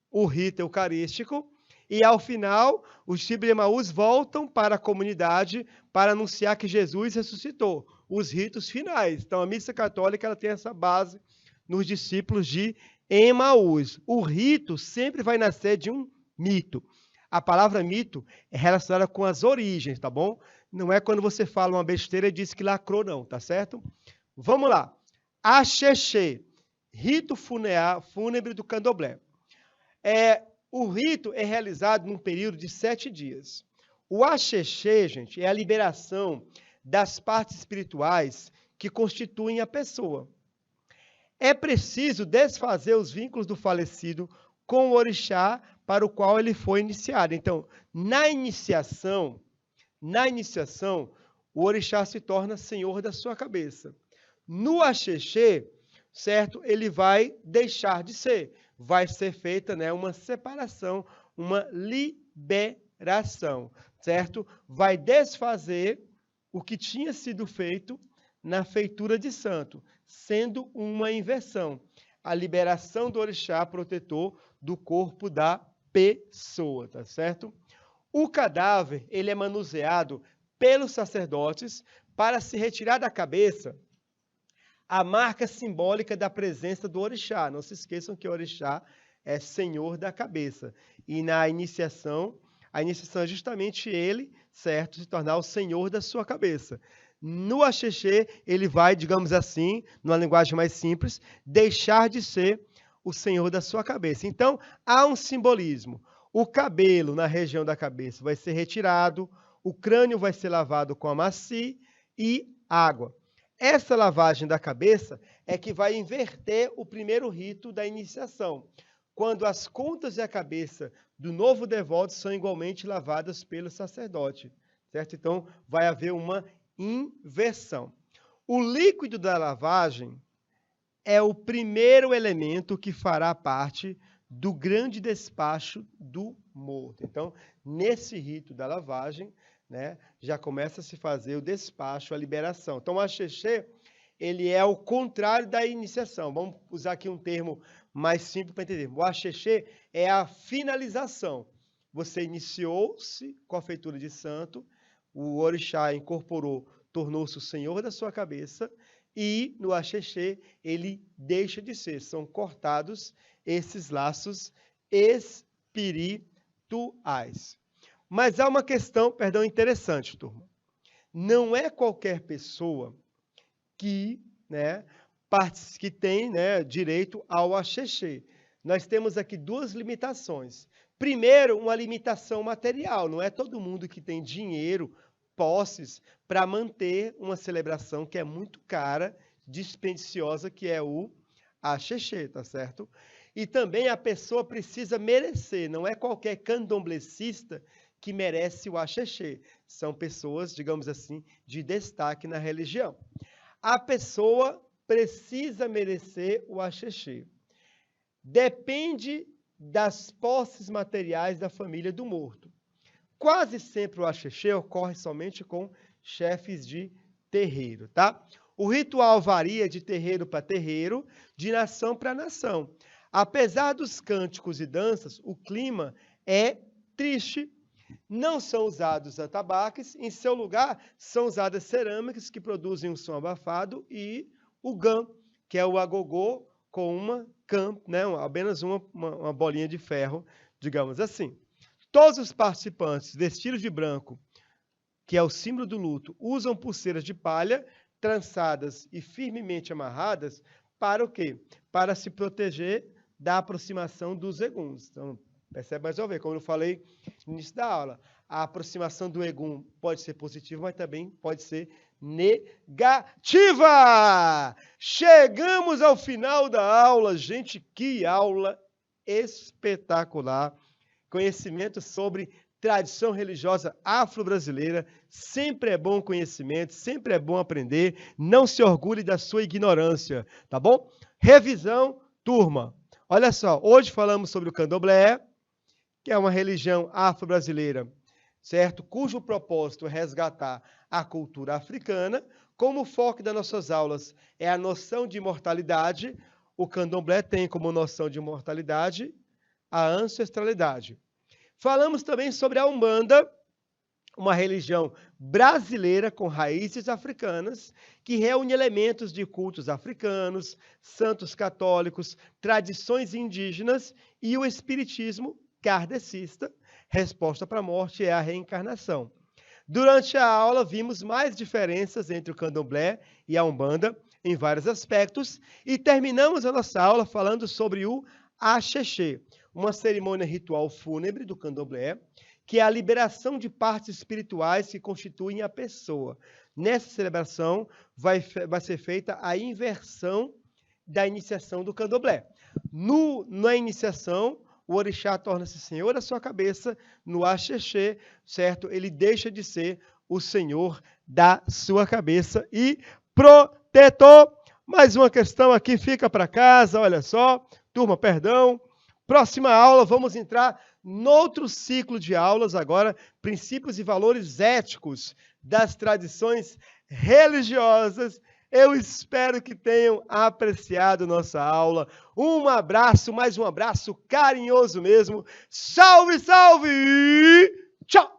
o rito eucarístico, e ao final, os discípulos de Emaús voltam para a comunidade para anunciar que Jesus ressuscitou. Os ritos finais. Então, a missa católica ela tem essa base nos discípulos de Emaús. O rito sempre vai nascer de um mito. A palavra mito é relacionada com as origens, tá bom? Não é quando você fala uma besteira e diz que lacrou, não, tá certo? Vamos lá. Axexê, rito fúnebre do candomblé. O rito é realizado num período de 7 dias. O axexê, gente, é a liberação das partes espirituais que constituem a pessoa. É preciso desfazer os vínculos do falecido com o orixá para o qual ele foi iniciado. Então, na iniciação, o orixá se torna senhor da sua cabeça. No axexê, certo? Ele vai deixar de ser. Vai ser feita, né, uma separação, uma liberação, certo? Vai desfazer o que tinha sido feito na feitura de santo, sendo uma inversão. A liberação do orixá protetor do corpo da pessoa, tá certo? O cadáver, ele é manuseado pelos sacerdotes para se retirar da cabeça a marca simbólica da presença do orixá. Não se esqueçam que o orixá é senhor da cabeça. E na iniciação, a iniciação é justamente ele, certo, se tornar o senhor da sua cabeça. No axexê, ele vai, digamos assim, numa linguagem mais simples, deixar de ser o senhor da sua cabeça. Então, há um simbolismo. O cabelo na região da cabeça vai ser retirado, o crânio vai ser lavado com amaci e água. Essa lavagem da cabeça é que vai inverter o primeiro rito da iniciação, quando as contas e a cabeça do novo devoto são igualmente lavadas pelo sacerdote, certo? Então, vai haver uma inversão. O líquido da lavagem é o primeiro elemento que fará parte do grande despacho do morto. Então, nesse rito da lavagem, né, já começa a se fazer o despacho, a liberação. Então, o axexê, ele é o contrário da iniciação. Vamos usar aqui um termo mais simples para entender. O axexê é a finalização. Você iniciou-se com a feitura de santo, o orixá incorporou, tornou-se o senhor da sua cabeça, e no axexê ele deixa de ser. São cortados esses laços espirituais. Mas há uma questão, interessante, turma. Não é qualquer pessoa que, né, que tem, né, direito ao axexê. Nós temos aqui duas limitações. Primeiro, uma limitação material. Não é todo mundo que tem dinheiro, posses, para manter uma celebração que é muito cara, dispendiciosa, que é o axexê, tá certo? E também a pessoa precisa merecer. Não é qualquer candomblecista que merece o axexê. São pessoas, digamos assim, de destaque na religião. A pessoa precisa merecer o axexê. Depende das posses materiais da família do morto. Quase sempre o axexê ocorre somente com chefes de terreiro, tá? O ritual varia de terreiro para terreiro, de nação para nação. Apesar dos cânticos e danças, o clima é triste. Não são usados atabaques, em seu lugar são usadas cerâmicas que produzem um som abafado e o gam, que é o agogô com uma cam, né, apenas uma bolinha de ferro, digamos assim. Todos os participantes vestidos de branco, que é o símbolo do luto, usam pulseiras de palha trançadas e firmemente amarradas para o quê? Para se proteger da aproximação dos eguns. Então, percebe mais uma vez, como eu falei no início da aula, a aproximação do egum pode ser positiva, mas também pode ser negativa! Chegamos ao final da aula, gente, que aula espetacular! Conhecimento sobre tradição religiosa afro-brasileira, sempre é bom conhecimento, sempre é bom aprender, não se orgulhe da sua ignorância, tá bom? Revisão, turma. Olha só, hoje falamos sobre o candomblé, que é uma religião afro-brasileira, certo? Cujo propósito é resgatar a cultura africana. Como o foco das nossas aulas é a noção de imortalidade, o candomblé tem como noção de imortalidade a ancestralidade. Falamos também sobre a Umbanda, uma religião brasileira com raízes africanas, que reúne elementos de cultos africanos, santos católicos, tradições indígenas e o espiritismo kardecista. Resposta para a morte é a reencarnação. Durante a aula, vimos mais diferenças entre o candomblé e a Umbanda, em vários aspectos, e terminamos a nossa aula falando sobre o axexê, uma cerimônia ritual fúnebre do candomblé, que é a liberação de partes espirituais que constituem a pessoa. Nessa celebração, vai ser feita a inversão da iniciação do candomblé. Na iniciação, o orixá torna-se senhor da sua cabeça, no axexê, certo? Ele deixa de ser o senhor da sua cabeça e protetor. Mais uma questão aqui, fica para casa, olha só. Turma, perdão. Próxima aula, vamos entrar noutro ciclo de aulas agora, princípios e valores éticos das tradições religiosas. Eu espero que tenham apreciado nossa aula. Um abraço, mais um abraço carinhoso mesmo. Salve, salve! Tchau!